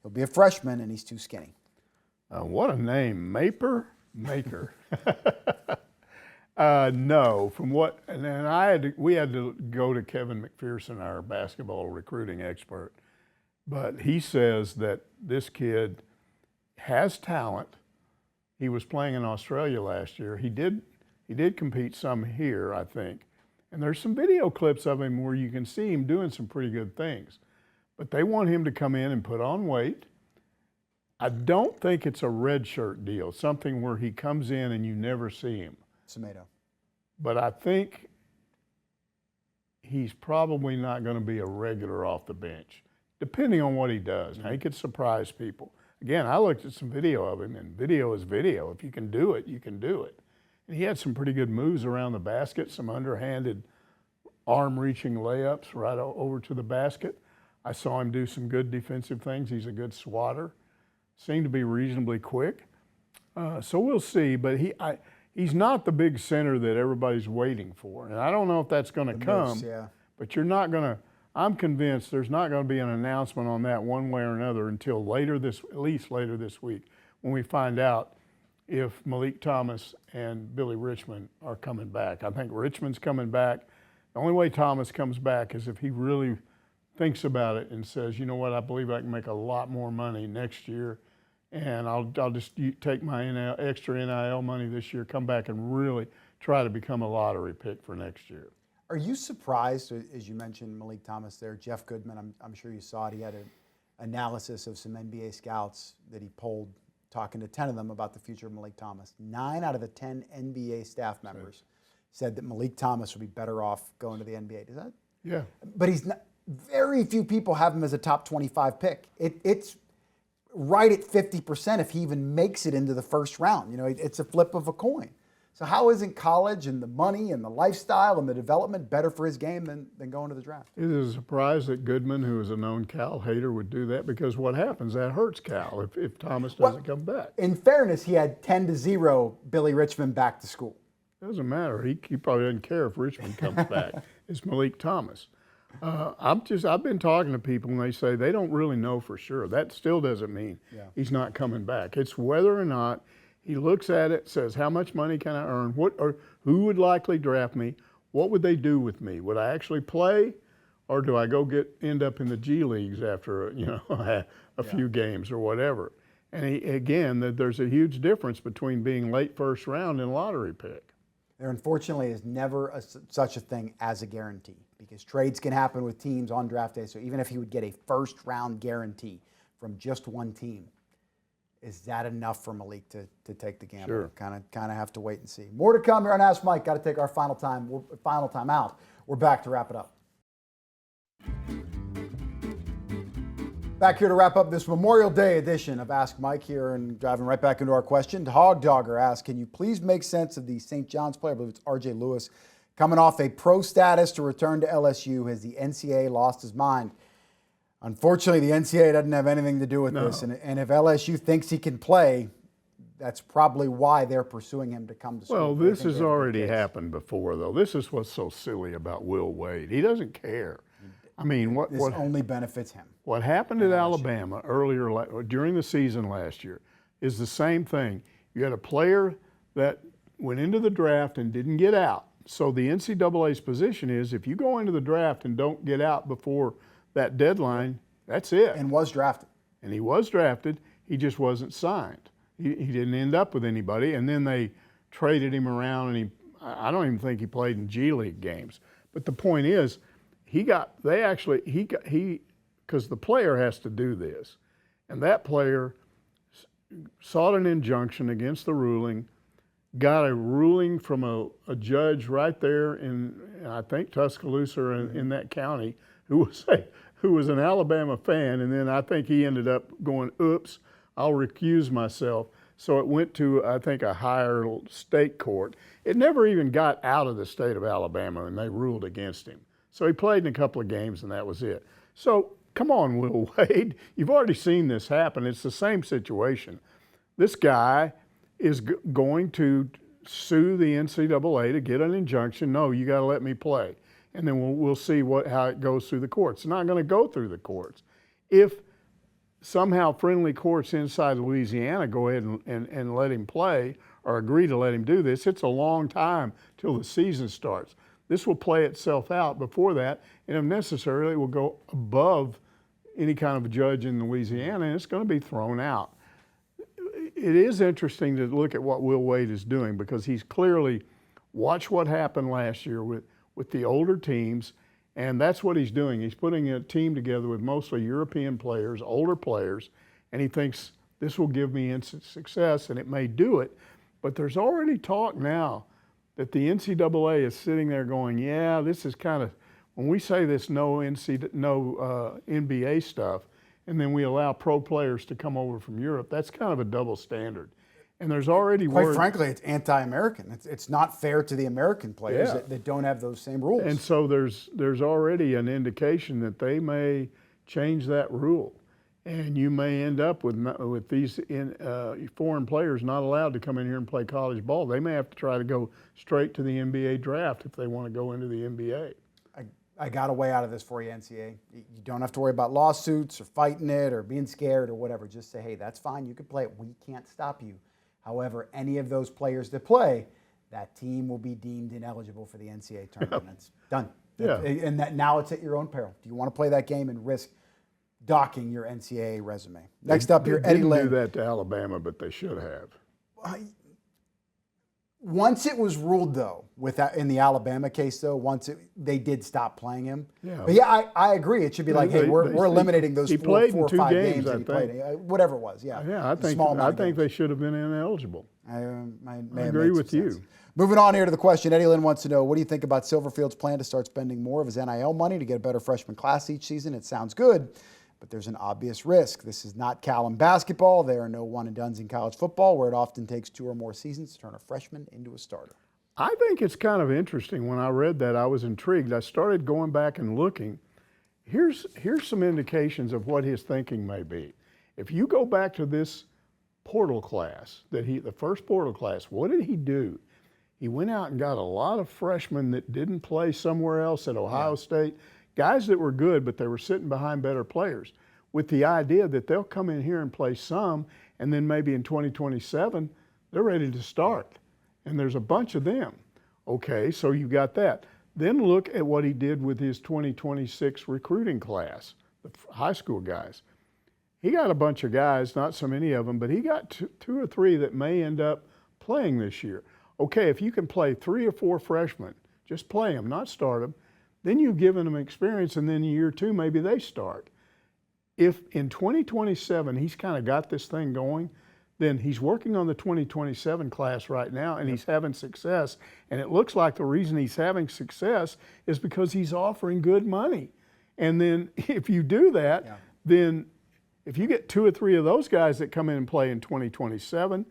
He'll be a freshman, and he's too skinny. What a name, Maker. No, from what, and then we had to go to Kevin McPherson, our basketball recruiting expert, but he says that this kid has talent. He was playing in Australia last year. He did compete some here, I think, and there's some video clips of him where you can see him doing some pretty good things, but they want him to come in and put on weight. I don't think it's a red shirt deal, something where he comes in and you never see him. Tomato. But I think he's probably not going to be a regular off the bench, depending on what he does. Now, he could surprise people. Again, I looked at some video of him, and video is video. If you can do it, you can do it. And he had some pretty good moves around the basket, some underhanded arm-reaching layups right over to the basket. I saw him do some good defensive things. He's a good swatter. Seemed to be reasonably quick. So we'll see, but he's not the big center that everybody's waiting for. And I don't know if that's going to come, but you're not going to, I'm convinced there's not going to be an announcement on that one way or another until at least later this week, when we find out if Malik Thomas and Billy Richmond are coming back. I think Richmond's coming back. The only way Thomas comes back is if he really thinks about it and says, you know what, I believe I can make a lot more money next year, and I'll just take my extra NIL money this year, come back and really try to become a lottery pick for next year. Are you surprised, as you mentioned Malik Thomas there, Jeff Goodman, I'm sure you saw it, he had an analysis of some NBA scouts that he polled, talking to 10 of them about the future of Malik Thomas. 9 out of the 10 NBA staff members said that Malik Thomas would be better off going to the NBA. Does that? Yeah. But he's not. Very few people have him as a top 25 pick. It's right at 50% if he even makes it into the first round. You know, it's a flip of a coin. So how isn't college and the money and the lifestyle and the development better for his game than going to the draft? It is a surprise that Goodman, who is a known Cal hater, would do that, because what happens, that hurts Cal if Thomas doesn't come back. In fairness, he had 10-0 Billy Richmond back to school. Doesn't matter. He probably doesn't care if Richmond comes back. It's Malik Thomas. I've been talking to people and they say they don't really know for sure. That still doesn't mean he's not coming back. It's whether or not he looks at it, says, how much money can I earn? Who would likely draft me? What would they do with me? Would I actually play, or do I go end up in the G leagues after a few games or whatever? And there's a huge difference between being late first round and lottery pick. There unfortunately is never such a thing as a guarantee, because trades can happen with teams on draft day. So even if he would get a first round guarantee from just one team, is that enough for Malik to take the gamble? Sure. Kind of have to wait and see. More to come here on Ask Mike. Got to take our final time out. We're back to wrap it up. Back here to wrap up this Memorial Day edition of Ask Mike here, and driving right back into our question. Hog Dogger asks, can you please make sense of the St. John's player, I believe it's R.J. Lewis, coming off a pro status to return to LSU? Has the NCAA lost his mind? Unfortunately, the NCAA doesn't have anything to do with this, and if LSU thinks he can play, that's probably why they're pursuing him to come to school. Well, this has already happened before, though. This is what's so silly about Will Wade. He doesn't care. I mean, what only benefits him. What happened at Alabama earlier during the season last year is the same thing. You had a player that went into the draft and didn't get out. So the NCAA's position is, if you go into the draft and don't get out before that deadline, that's it. And was drafted. And he was drafted. He just wasn't signed. He didn't end up with anybody. And then they traded him around, and I don't even think he played in G League games. But the point is, because the player has to do this, and that player sought an injunction against the ruling, got a ruling from a judge right there in, I think, Tuscaloosa in that county, who was an Alabama fan, and then I think he ended up going, oops, I'll recuse myself. So it went to, I think, a higher state court. It never even got out of the state of Alabama, and they ruled against him. So he played in a couple of games, and that was it. So come on, Will Wade. You've already seen this happen. It's the same situation. This guy is going to sue the NCAA to get an injunction. No, you got to let me play. And then we'll see how it goes through the courts. It's not going to go through the courts. If somehow friendly courts inside Louisiana go ahead and let him play or agree to let him do this, it's a long time till the season starts. This will play itself out before that, and if necessary, it will go above any kind of a judge in Louisiana, and it's going to be thrown out. It is interesting to look at what Will Wade is doing, because he's clearly watched what happened last year with the older teams, and that's what he's doing. He's putting a team together with mostly European players, older players, and he thinks this will give me instant success, and it may do it. But there's already talk now that the NCAA is sitting there going, yeah, this is kind of, when we say this no NBA stuff, and then we allow pro players to come over from Europe, that's kind of a double standard. And there's already quite frankly, it's anti-American. It's not fair to the American players that don't have those same rules. And so there's already an indication that they may change that rule, and you may end up with these foreign players not allowed to come in here and play college ball. They may have to try to go straight to the NBA draft if they want to go into the NBA. I got a way out of this for you, NCAA. You don't have to worry about lawsuits or fighting it or being scared or whatever. Just say, hey, that's fine. You can play it. We can't stop you. However, any of those players that play, that team will be deemed ineligible for the NCAA tournament. It's done. Yeah. And now it's at your own peril. Do you want to play that game and risk docking your NCAA resume? Next up here, Eddie Lynn. They didn't do that to Alabama, but they should have. Once it was ruled, though, in the Alabama case, though, they did stop playing him. Yeah. But yeah, I agree. It should be like, hey, we're eliminating those four or five games that he played. Whatever it was, yeah. Yeah, I think they should have been ineligible. I agree with you. Moving on here to the question, Eddie Lynn wants to know, what do you think about Silverfield's plan to start spending more of his NIL money to get a better freshman class each season? It sounds good, but there's an obvious risk. This is not Cal in basketball. There are no one-and-dones in college football, where it often takes 2 or more seasons to turn a freshman into a starter. I think it's kind of interesting. When I read that, I was intrigued. I started going back and looking. Here's some indications of what his thinking may be. If you go back to this portal class, the first portal class, what did he do? He went out and got a lot of freshmen that didn't play somewhere else at Ohio State, guys that were good, but they were sitting behind better players, with the idea that they'll come in here and play some, and then maybe in 2027, they're ready to start. And there's a bunch of them. Okay, so you got that. Then look at what he did with his 2026 recruiting class, the high school guys. He got a bunch of guys, not so many of them, but he got two or three that may end up playing this year. Okay, if you can play 3 or 4 freshmen, just play them, not start them, then you've given them experience, and then in year 2, maybe they start. If in 2027 he's kind of got this thing going, then he's working on the 2027 class right now, and he's having success. And it looks like the reason he's having success is because he's offering good money. And then if you do that, then if you get 2 or 3 of those guys that come in and play in 2027,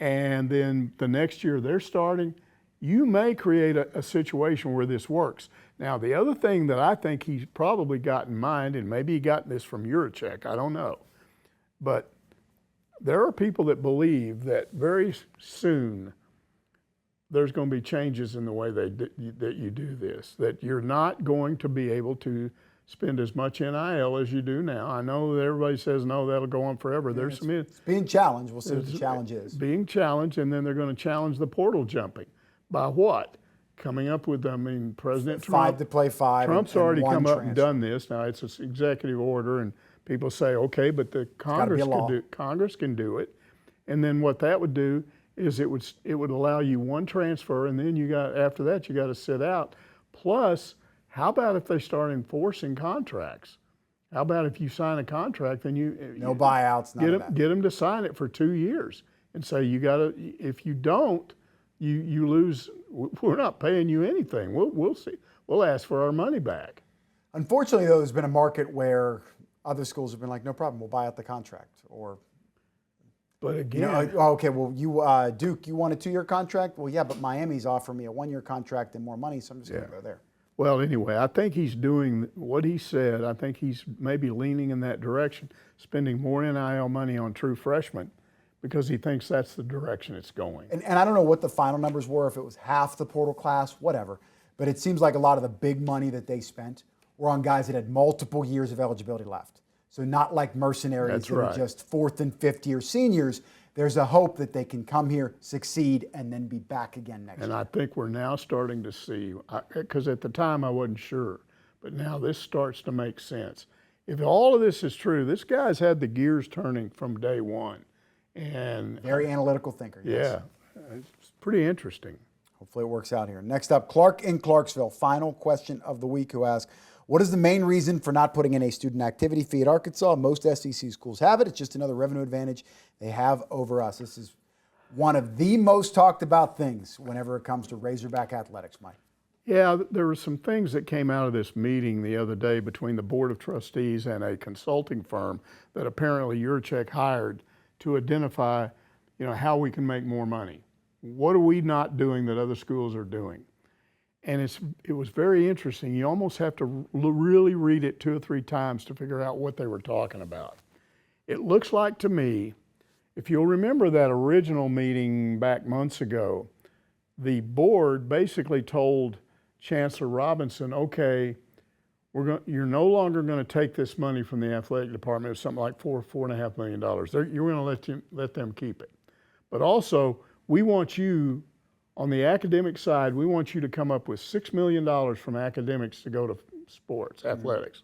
and then the next year they're starting, you may create a situation where this works. Now, the other thing that I think he's probably got in mind, and maybe he got this from Yurachek, I don't know, but there are people that believe that very soon there's going to be changes in the way that you do this, that you're not going to be able to spend as much NIL as you do now. I know that everybody says, no, that'll go on forever. Yeah, there's it's being challenged. We'll see what the challenge is. Being challenged, and then they're going to challenge the portal jumping. By what? Coming up with, President Trump. 5 to play 5. Trump's already come up and done this. Now, it's an executive order, and people say, okay, but the Congress can do it. And then what that would do is it would allow you one transfer, and then after that you got to sit out. Plus, how about if they start enforcing contracts? How about if you sign a contract, then no buyouts, get them to sign it for 2 years and say if you don't, you lose. We're not paying you anything. We'll see. We'll ask for our money back. Unfortunately, though, there's been a market where other schools have been like, no problem, we'll buy out the contract. But again, okay, well, Duke, you want a 2-year contract? Well, yeah, but Miami's offering me a 1-year contract and more money, so I'm just going to go there. Well, anyway, I think he's doing what he said. I think he's maybe leaning in that direction, spending more NIL money on true freshmen because he thinks that's the direction it's going. And I don't know what the final numbers were, if it was half the portal class, whatever. But it seems like a lot of the big money that they spent were on guys that had multiple years of eligibility left. So not like mercenaries that are just 4th and 5th year seniors. There's a hope that they can come here, succeed, and then be back again next year. And I think we're now starting to see, because at the time I wasn't sure, but now this starts to make sense. If all of this is true, this guy's had the gears turning from day one. And very analytical thinker. Yes. Yeah, it's pretty interesting. Hopefully it works out here. Next up, Clark in Clarksville. Final question of the week, who asks, what is the main reason for not putting in a student activity fee at Arkansas? Most SEC schools have it. It's just another revenue advantage they have over us. This is one of the most talked about things whenever it comes to Razorback athletics, Mike. Yeah, there were some things that came out of this meeting the other day between the Board of Trustees and a consulting firm that apparently Yurachek hired to identify, how we can make more money. What are we not doing that other schools are doing? And it was very interesting. You almost have to really read it 2 or 3 times to figure out what they were talking about. It looks like to me, if you'll remember that original meeting back months ago, the board basically told Chancellor Robinson, okay, you're no longer going to take this money from the athletic department. It's something like $4.5 million. You're going to let them keep it. But also, we want you, on the academic side, we want you to come up with $6 million from academics to go to sports, athletics.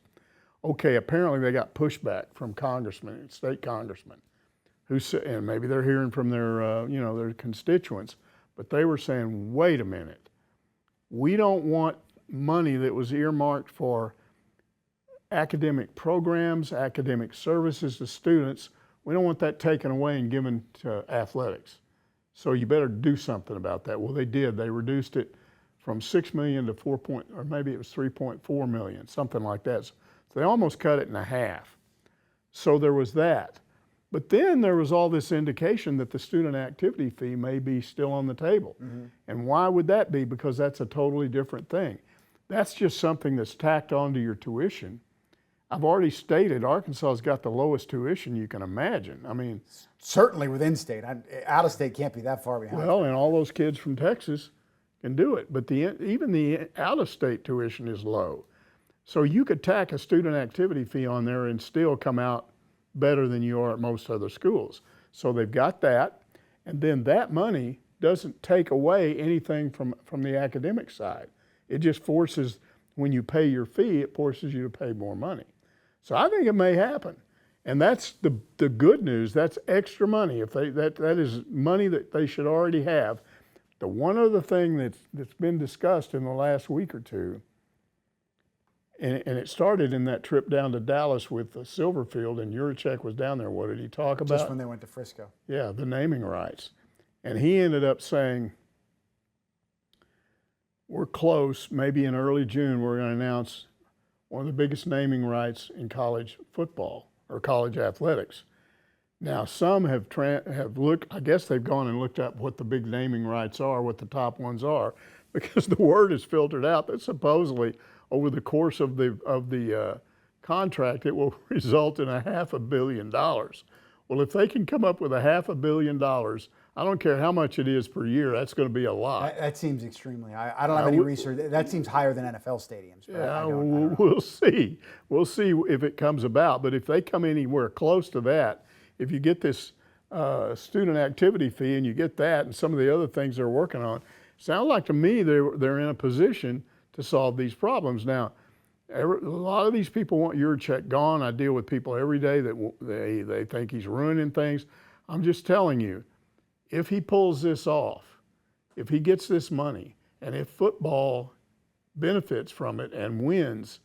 Okay, apparently they got pushback from congressmen, state congressmen, who said, and maybe they're hearing from their, their constituents, but they were saying, wait a minute, we don't want money that was earmarked for academic programs, academic services to students. We don't want that taken away and given to athletics. So you better do something about that. Well, they did. They reduced it from $6 million to or maybe it was $3.4 million, something like that. So they almost cut it in half. So there was that. But then there was all this indication that the student activity fee may be still on the table. And why would that be? Because that's a totally different thing. That's just something that's tacked onto your tuition. I've already stated Arkansas's got the lowest tuition you can imagine. I mean, certainly with in-state. Out of state can't be that far behind. well, and all those kids from Texas can do it. But even the out-of-state tuition is low. So you could tack a student activity fee on there and still come out better than you are at most other schools. So they've got that, and then that money doesn't take away anything from the academic side. It just forces, when you pay your fee, it forces you to pay more money. So I think it may happen. And that's the good news. That's extra money. If that is money that they should already have. The one other thing that's been discussed in the last week or two, and it started in that trip down to Dallas with Silverfield, and Juracek was down there. What did he talk about? Just when they went to Frisco. Yeah, the naming rights. And he ended up saying, we're close, maybe in early June, we're going to announce one of the biggest naming rights in college football or college athletics. Now, some have looked, I guess they've gone and looked up what the big naming rights are, what the top ones are, because the word is filtered out that supposedly over the course of the contract, it will result in $500 million. Well, if they can come up with $500 million, I don't care how much it is per year, that's going to be a lot. That seems extremely high. I don't have any research. That seems higher than NFL stadiums. But Yeah, I don't we'll see. We'll see if it comes about. But if they come anywhere close to that, if you get this student activity fee and you get that and some of the other things they're working on, sounds like to me they're in a position to solve these problems. Now, a lot of these people want Juracek gone. I deal with people every day that they think he's ruining things. I'm just telling you, if he pulls this off, if he gets this money, and if football benefits from it and wins,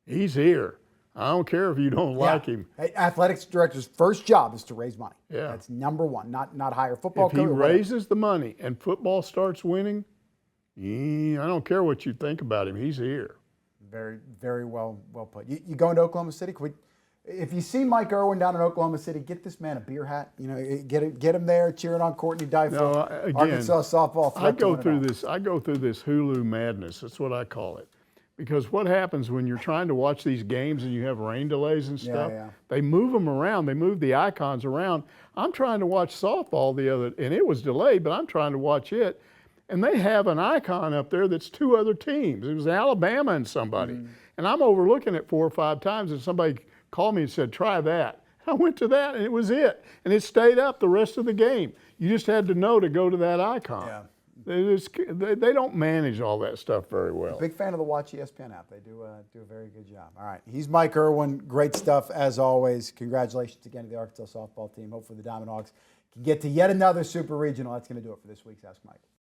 he's here. I don't care if you don't like him. Hey, athletics director's first job is to raise money. Yeah. That's number one, not hire football If he coach. raises the money and football starts winning, I don't care what you think about him. He's here. Very, very well put. You going to Oklahoma City? If you see Mike Irwin down in Oklahoma City, get this man a beer hat. You know, get him there cheering on Courtney Dyfel. No, again, Arkansas softball. I go through this Hulu madness. That's what I call it. Because what happens when you're trying to watch these games and you have rain delays and stuff, they move them around. They move the icons around. I'm trying to watch softball and it was delayed, but I'm trying to watch it. And they have an icon up there that's two other teams. It was Alabama and somebody. And I'm overlooking it 4 or 5 times, and somebody called me and said, try that. I went to that, and it was it. And it stayed up the rest of the game. You just had to know to go to that icon. Yeah. They don't manage all that stuff very well. Big fan of the Watch ESPN app. They do a very good job. All right. He's Mike Irwin. Great stuff as always. Congratulations again to the Arkansas softball team. Hopefully the Diamond Hogs can get to yet another Super Regional. That's going to do it for this week's Ask Mike.